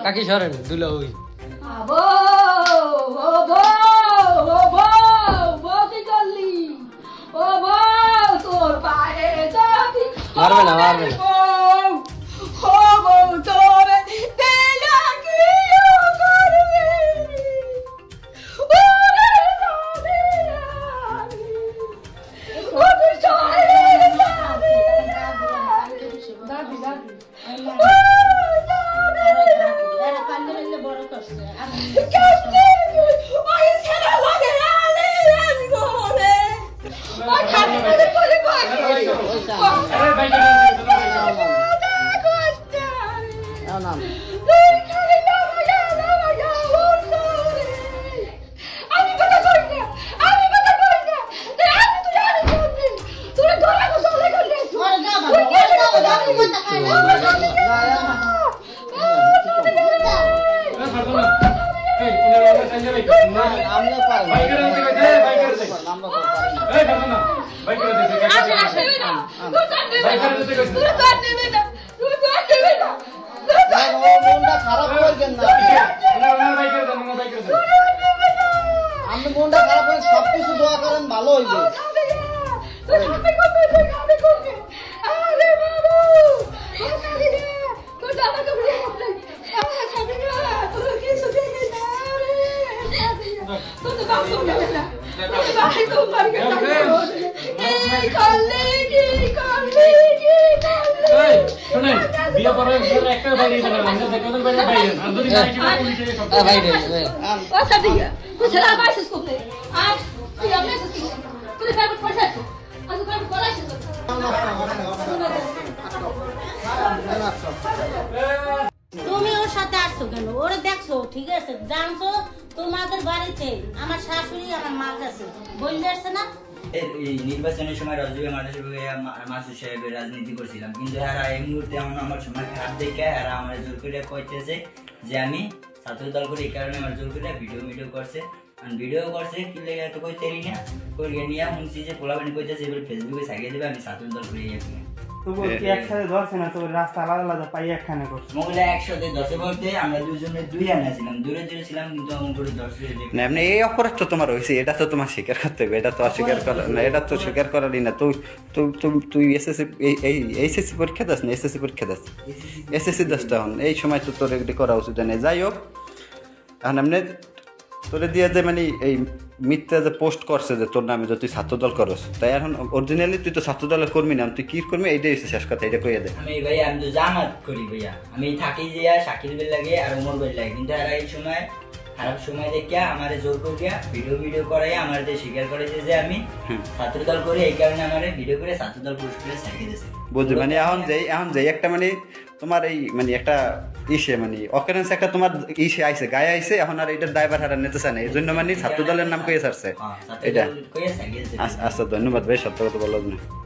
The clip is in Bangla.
কাকি সরেন দুলা ওই আবো ও বউ ও বউ বউ কি করলি ও বউ তোর পায়ে যাবি মারবে না, মারবে না। বউ ও বউ তোর তেলা কি করবে ওরে যাবি ও তুই চলে যাবি আপনি মনটা খারাপ করে সবকিছু দোয়া করেন ভালো হইবে তুমি ওর সাথে আসছো কেন? ওরে দেখছো ঠিক আছে, জানছো তোমাদের বাড়িতে আমার শাশুড়ি আমার মা কাছে বললে আসছে না। এই নির্বাচনের সময় রাজুকে মানুষের মাসুদ সাহেবের রাজনীতি করছিলাম, কিন্তু এরা এই মুহূর্তে আমার সময় খারাপ দেখে এরা আমার জোর করে কইতেছে যে আমি ছাত্র দল করে, এই কারণে আমার জোর করে ভিডিও করছে, ভিডিও করছে কি লেগে তো কইতেরি না করিয়ে নিয়ে শুনছি যে পোলাবানি কইতেছে এবার ফেসবুকে ছাড়িয়ে দেবে আমি ছাত্র দল করে একসাথে ধরছে না, তোর রাস্তা আলাদা আলাদা পাই একখানে করছে। মোগলা একসাথে দশে বলতে আমরা দুজনে দুই আনা ছিলাম, দূরে ছিলাম, কিন্তু আমার করে দশে না এমনি এই অপরাধ তো তোমার হয়েছে, এটা তো তোমার স্বীকার করতে হবে, এটা তো অস্বীকার করা না, এটা তো স্বীকার করারই না। তুই এসএসসি এই এইচএসসি পরীক্ষা দাস না, এসএসসি পরীক্ষা দাস, এসএসসি দাস তখন এই সময় তো তোর এগুলি করা উচিত নেই। যাই হোক এখন এমনি তোরে দিয়ে যে মানে এই মিথ্যা যে পোস্ট করছে যে তোর নামে যে তুই ছাত্রদল করস, তাই এখন অরিজিনালি তুই তো ছাত্রদলের কর্মী না, তুই কি কর্মী এইটাই হচ্ছে শেষ কথা, এটা কইয়া দে। আমি ভাইয়া আমি তো জামাত করি ভাইয়া, আমি থাকি যে শাকিল বেল লাগে আর ওমর বেল লাগে, কিন্তু এরা এই সময় খারাপ সময় দেখিয়া আমার জোর করিয়া ভিডিও করাই আমার স্বীকার করেছে যে আমি ছাত্রদল করি, এই কারণে আমার ভিডিও করে ছাত্রদল পুরস্কারে ছাড়িয়ে দিয়েছে। বুঝলি মানে এখন যেই একটা মানে তোমার এই মানে একটা ইসে মানে অকারেন্স একটা তোমার ইসে আইছে গায়ে আইছে, এখন আর এটার দায়ভার হারা নিতে চায় না, এই জন্য মানে ছাত্রদলের নাম কইয়ে ছাড়ছে এটা। আচ্ছা ধন্যবাদ ভাই, সত্য কথা বলার জন্য।